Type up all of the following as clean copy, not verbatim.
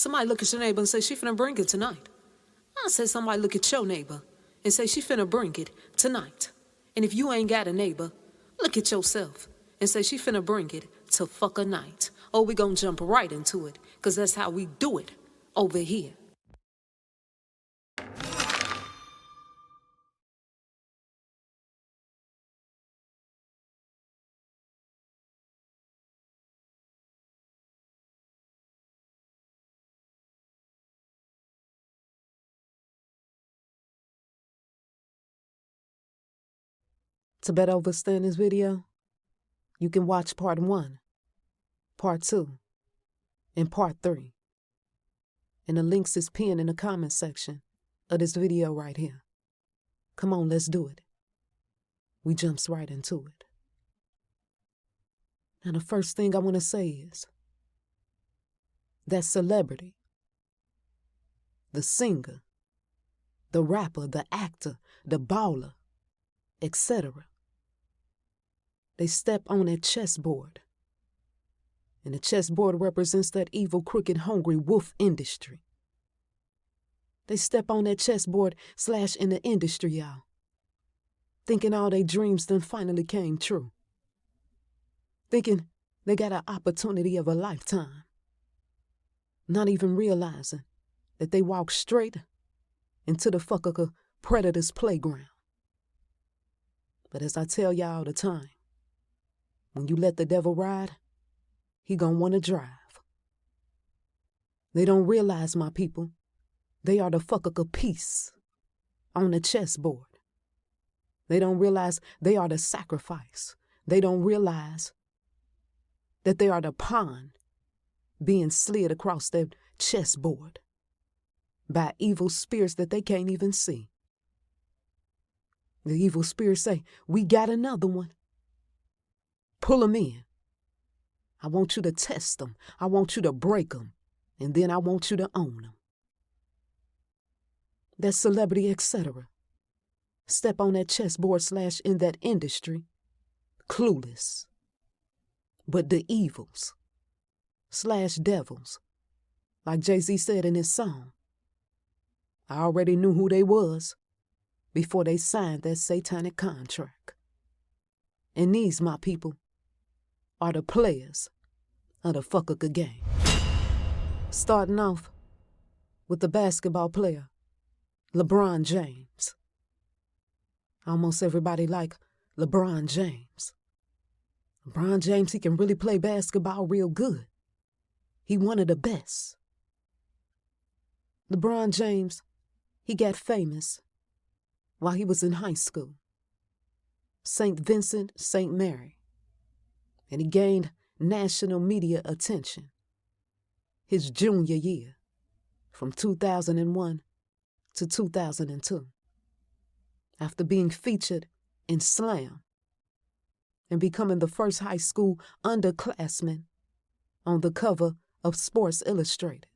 Somebody look at your neighbor and say, she finna bring it tonight. I say somebody look at your neighbor and say, she finna bring it tonight. And if you ain't got a neighbor, look at yourself and say, she finna bring it to fuck a night. Oh, we gonna jump right into it, because that's how we do it over here. To better understand this video, you can watch part 1, part 2, and part 3. And the links is pinned in the comment section of this video right here. Come on, let's do it. We jumps right into it. Now the first thing I want to say is that celebrity, the singer, the rapper, the actor, the baller, etc., they step on that chessboard. And the chessboard represents that evil, crooked, hungry wolf industry. They step on that chessboard / in the industry, y'all, thinking all their dreams done finally came true. Thinking they got an opportunity of a lifetime. Not even realizing that they walk straight into the fucker predator's playground. But as I tell y'all all the time, when you let the devil ride, he gonna wanna drive. They don't realize, my people, they are the fucker piece on the chessboard. They don't realize they are the sacrifice. They don't realize that they are the pawn being slid across their chessboard by evil spirits that they can't even see. The evil spirits say, we got another one. Pull them in. I want you to test them. I want you to break them. And then I want you to own them. That celebrity, etc., step on that chessboard / in that industry, clueless. But the evils / devils, like Jay-Z said in his song, I already knew who they was before they signed that satanic contract. And these, my people, are the players of the fucker game. Starting off with the basketball player, LeBron James. Almost everybody like LeBron James. LeBron James, he can really play basketball real good. He one of the best. LeBron James, he got famous while he was in high school. St. Vincent, St. Mary. And he gained national media attention his junior year, from 2001 to 2002, after being featured in Slam and becoming the first high school underclassman on the cover of Sports Illustrated.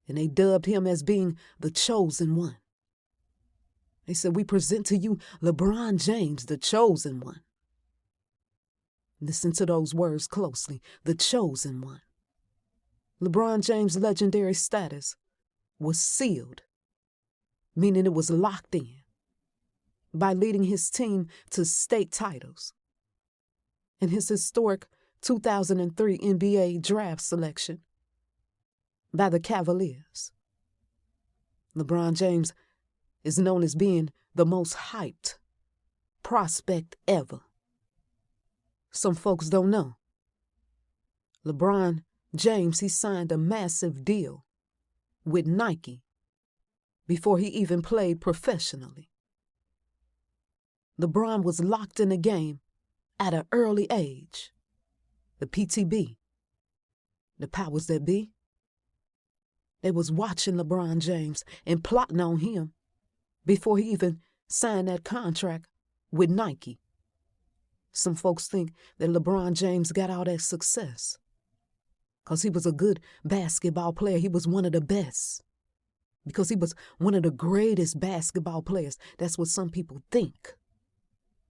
And they dubbed him as being the chosen one. They said, we present to you LeBron James, the chosen one. Listen to those words closely, the chosen one. LeBron James' legendary status was sealed, meaning it was locked in, by leading his team to state titles and his historic 2003 NBA draft selection by the Cavaliers. LeBron James is known as being the most hyped prospect ever. Some folks don't know. LeBron James, he signed a massive deal with Nike before he even played professionally. LeBron was locked in the game at an early age. The PTB, the powers that be, they was watching LeBron James and plotting on him before he even signed that contract with Nike. Some folks think that LeBron James got all that success because he was a good basketball player. He was one of the best because he was one of the greatest basketball players. That's what some people think.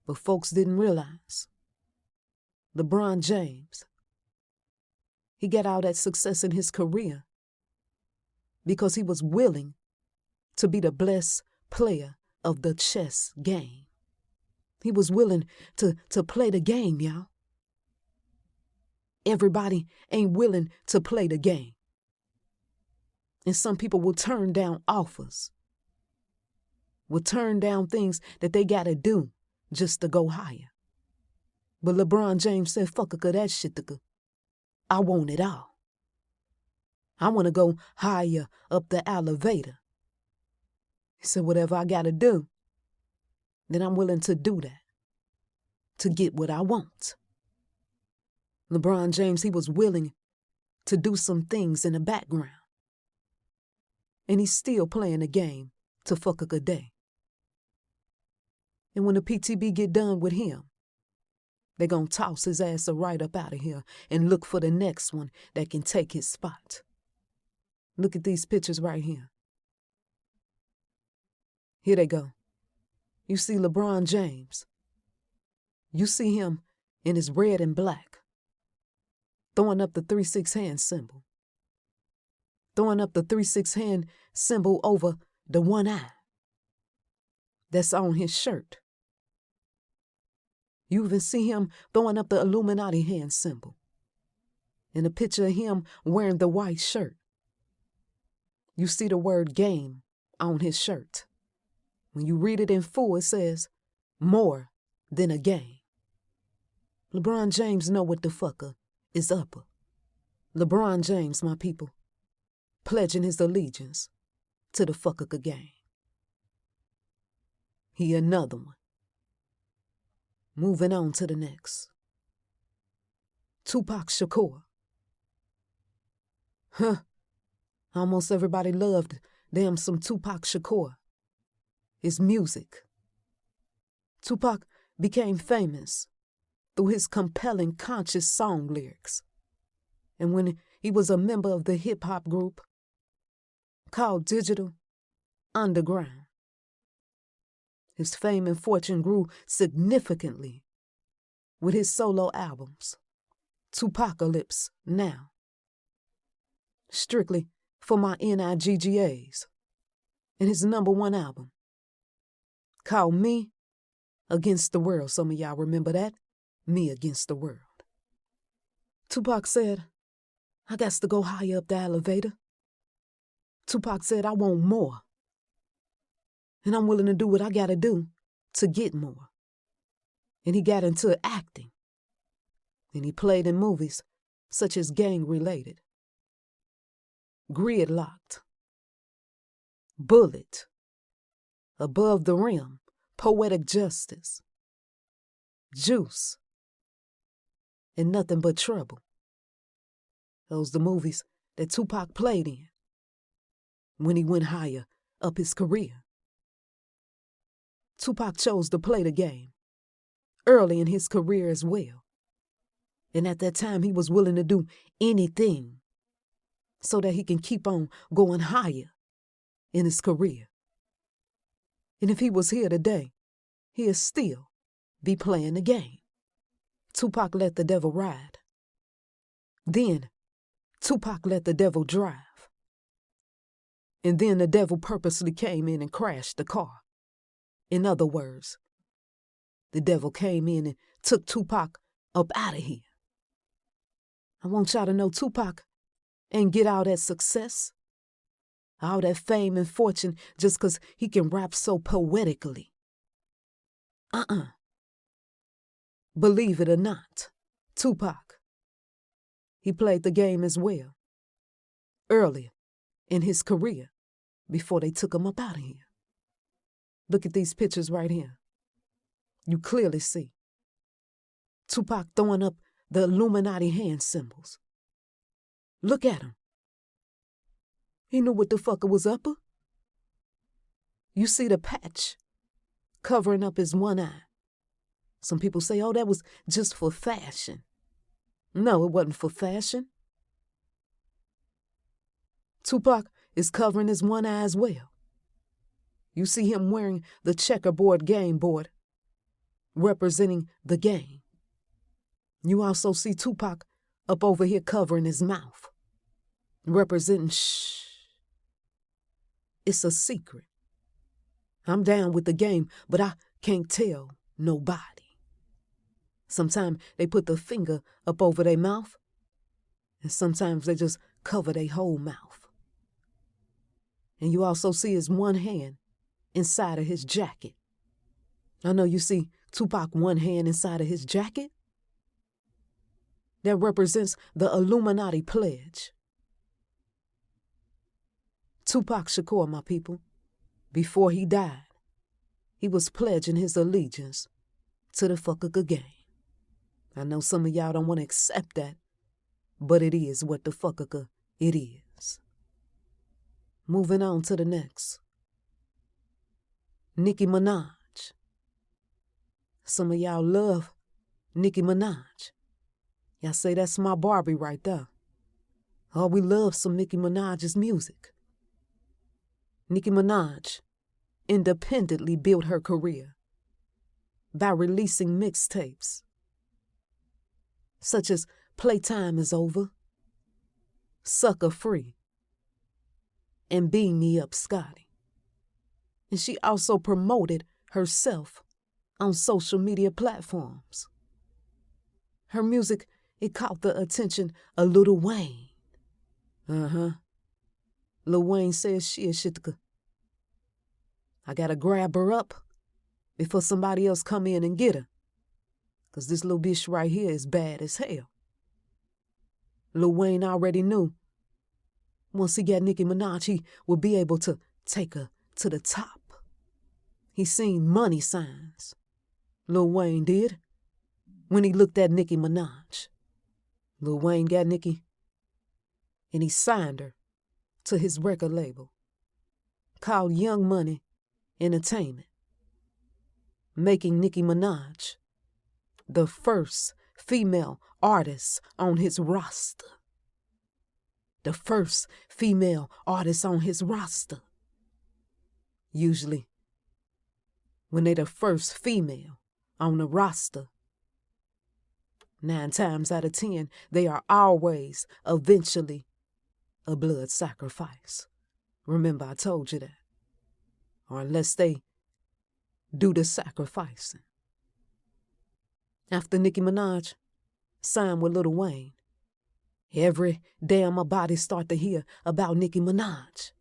But folks didn't realize LeBron James, he got all that success in his career because he was willing to be the blessed player of the chess game. He was willing to play the game, y'all. Everybody ain't willing to play the game. And some people will turn down offers, will turn down things that they got to do just to go higher. But LeBron James said, fuck that shit. I want it all. I want to go higher up the elevator. He said, whatever I got to do, then I'm willing to do that to get what I want. LeBron James, he was willing to do some things in the background. And he's still playing the game to fuck a good day. And when the PTB get done with him, they're going to toss his ass right up out of here and look for the next one that can take his spot. Look at these pictures right here. Here they go. You see LeBron James. You see him in his red and black, throwing up the 3-6 hand symbol. Throwing up the 3-6 hand symbol over the one eye that's on his shirt. You even see him throwing up the Illuminati hand symbol. In a picture of him wearing the white shirt. You see the word game on his shirt. When you read it in full, it says, more than a game. LeBron James know what the fucker is up. LeBron James, my people, pledging his allegiance to the fucker game. He another one. Moving on to the next. Tupac Shakur. Almost everybody loved them some Tupac Shakur. His music. Tupac became famous through his compelling conscious song lyrics. And when he was a member of the hip-hop group called Digital Underground, his fame and fortune grew significantly with his solo albums, Tupacalypse Now, Strictly for My Niggas, and his #1 album, called Me Against the World. Some of y'all remember that? Me Against the World. Tupac said, I got to go higher up the elevator. Tupac said, I want more. And I'm willing to do what I got to do to get more. And he got into acting. And he played in movies such as Gang Related, Gridlocked, Bullet, Above the Rim, Poetic Justice, Juice, and Nothing But Trouble. Those the movies that Tupac played in when he went higher up his career. Tupac chose to play the game early in his career as well. And at that time, he was willing to do anything so that he can keep on going higher in his career. And if he was here today, he'll still be playing the game. Tupac let the devil ride. Then Tupac let the devil drive. And then the devil purposely came in and crashed the car. In other words, the devil came in and took Tupac up out of here. I want y'all to know Tupac ain't get all that success, all that fame and fortune just because he can rap so poetically. Believe it or not, Tupac, he played the game as well, earlier in his career, before they took him up out of here. Look at these pictures right here. You clearly see Tupac throwing up the Illuminati hand symbols. Look at him. He knew what the fucker was up. You see the patch covering up his one eye. Some people say, oh, that was just for fashion. No, it wasn't for fashion. Tupac is covering his one eye as well. You see him wearing the checkerboard game board, representing the game. You also see Tupac up over here covering his mouth, representing shh. It's a secret. I'm down with the game, but I can't tell nobody. Sometimes they put the finger up over their mouth, and sometimes they just cover their whole mouth. And you also see his one hand inside of his jacket. I know you see Tupac one hand inside of his jacket. That represents the Illuminati pledge. Tupac Shakur, my people, before he died, he was pledging his allegiance to the fucking game. I know some of y'all don't want to accept that, but it is what the fucking it is. Moving on to the next. Nicki Minaj. Some of y'all love Nicki Minaj. Y'all say that's my Barbie right there. Oh, we love some Nicki Minaj's music. Nicki Minaj independently built her career by releasing mixtapes such as Playtime Is Over, Sucker Free, and Beam Me Up Scotty. And she also promoted herself on social media platforms. Her music, it caught the attention of Lil Wayne. Lil Wayne says shit. I gotta grab her up before somebody else come in and get her. 'Cause this little bitch right here is bad as hell. Lil Wayne already knew once he got Nicki Minaj, he would be able to take her to the top. He seen money signs, Lil Wayne did, when he looked at Nicki Minaj. Lil Wayne got Nicki, and he signed her to his record label called Young Money Entertainment, making Nicki Minaj the first female artist on his roster. The first female artist on his roster. Usually, when they're the first female on the roster, 9 times out of 10, they are always eventually a blood sacrifice. Remember, I told you that. Or unless they do the sacrificing. After Nicki Minaj signed with Lil Wayne, every day my body start to hear about Nicki Minaj.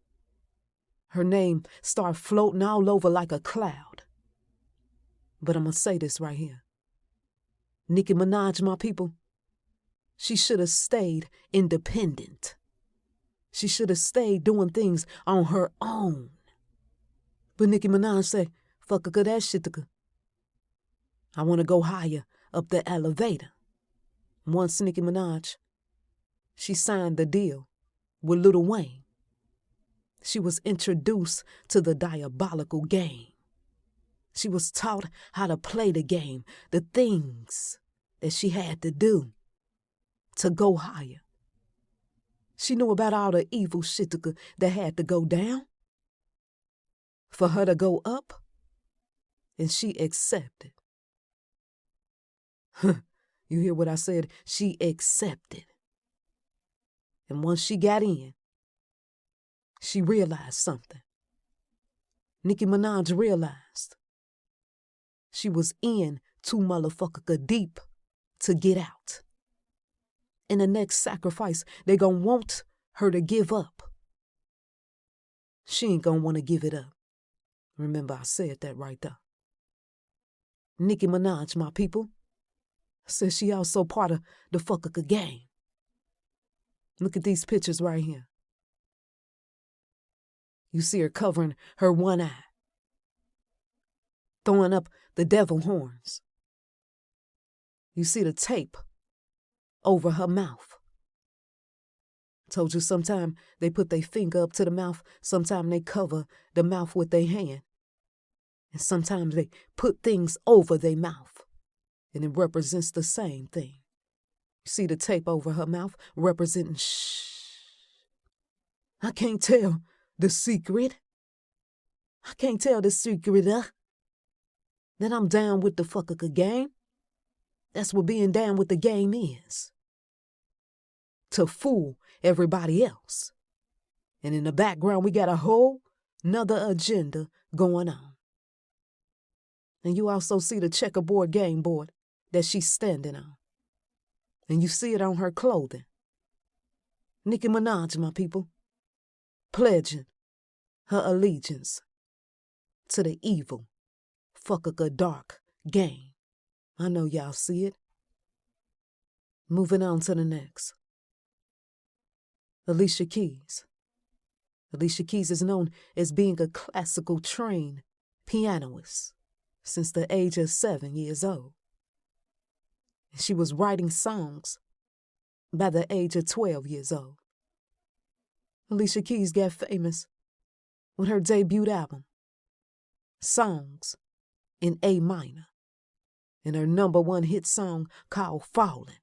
Her name start floating all over like a cloud. But I'm going to say this right here. Nicki Minaj, my people, she should have stayed independent. She should have stayed doing things on her own. But Nicki Minaj say, fuck that shit. I want to go higher up the elevator. Once Nicki Minaj, she signed the deal with Lil Wayne. She was introduced to the diabolical game. She was taught how to play the game, the things that she had to do to go higher. She knew about all the evil shit that had to go down for her to go up, and she accepted. You hear what I said? She accepted. And once she got in, she realized something. Nicki Minaj realized she was in too motherfucker deep to get out. In the next sacrifice, they gonna want her to give up. She ain't gonna want to give it up. Remember, I said that right there. Nicki Minaj, my people, says she also part of the fucking game. Look at these pictures right here. You see her covering her one eye, throwing up the devil horns. You see the tape over her mouth. Told you sometime they put their finger up to the mouth, sometime they cover the mouth with their hand, and sometimes they put things over their mouth, and it represents the same thing. You see the tape over her mouth representing shh. I can't tell the secret. I can't tell the secret that I'm down with the fucking game. That's what being down with the game is. To fool everybody else. And in the background, we got a whole another agenda going on. And you also see the checkerboard game board that she's standing on. And you see it on her clothing. Nicki Minaj, my people, pledging her allegiance to the evil, fucka dark game. I know y'all see it. Moving on to the next. Alicia Keys. Alicia Keys is known as being a classical trained pianist since the age of 7 years old. She was writing songs by the age of 12 years old. Alicia Keys got famous with her debut album, Songs in A Minor, and her #1 hit song called Fallin'.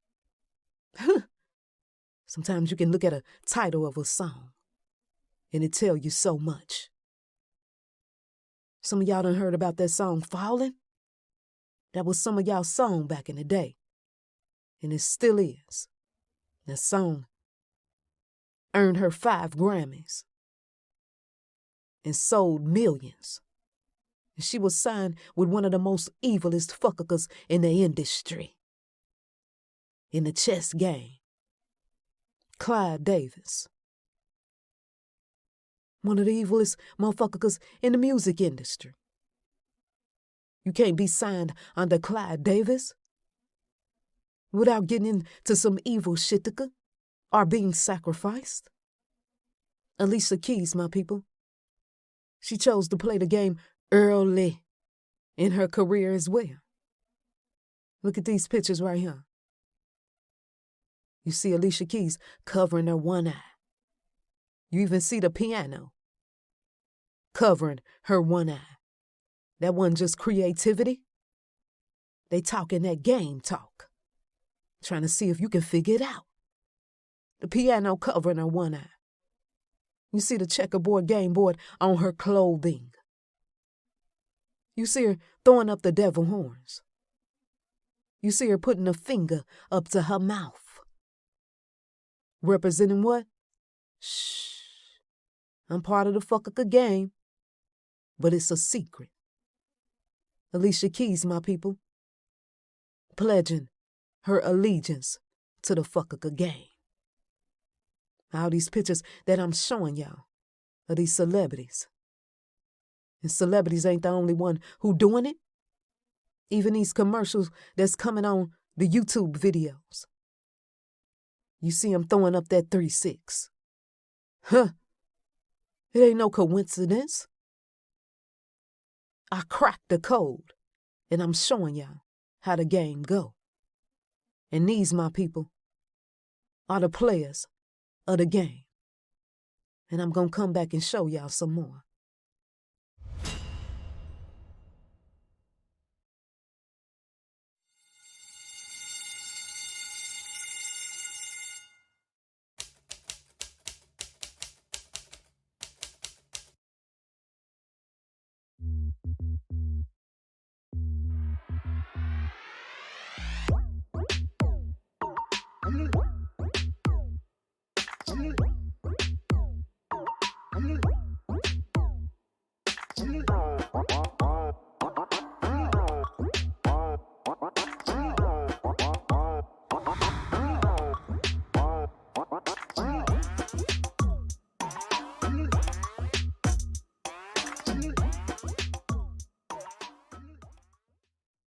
Sometimes you can look at a title of a song and it tell you so much. Some of y'all done heard about that song Fallin'? That was some of y'all's song back in the day, and it still is. That song earned her 5 Grammys and sold millions. And she was signed with one of the most evilest fuckers in the industry, in the chess game, Clive Davis. One of the evilest motherfuckers in the music industry. You can't be signed under Clive Davis without getting into some evil shitika or being sacrificed. Alicia Keys, my people, she chose to play the game early in her career as well. Look at these pictures right here. You see Alicia Keys covering her one eye. You even see the piano covering her one eye. That wasn't just creativity. They talking that game talk, trying to see if you can figure it out. The piano covering her one eye. You see the checkerboard game board on her clothing. You see her throwing up the devil horns. You see her putting a finger up to her mouth. Representing what? Shh. I'm part of the fucka game, but it's a secret. Alicia Keys, my people, pledging her allegiance to the fucka game. All these pictures that I'm showing y'all of these celebrities. And celebrities ain't the only one who doing it. Even these commercials that's coming on the YouTube videos. You see them throwing up that 3-6. Huh. It ain't no coincidence. I cracked the code, and I'm showing y'all how the game go. And these, my people, are the players of the game. And I'm gonna come back and show y'all some more.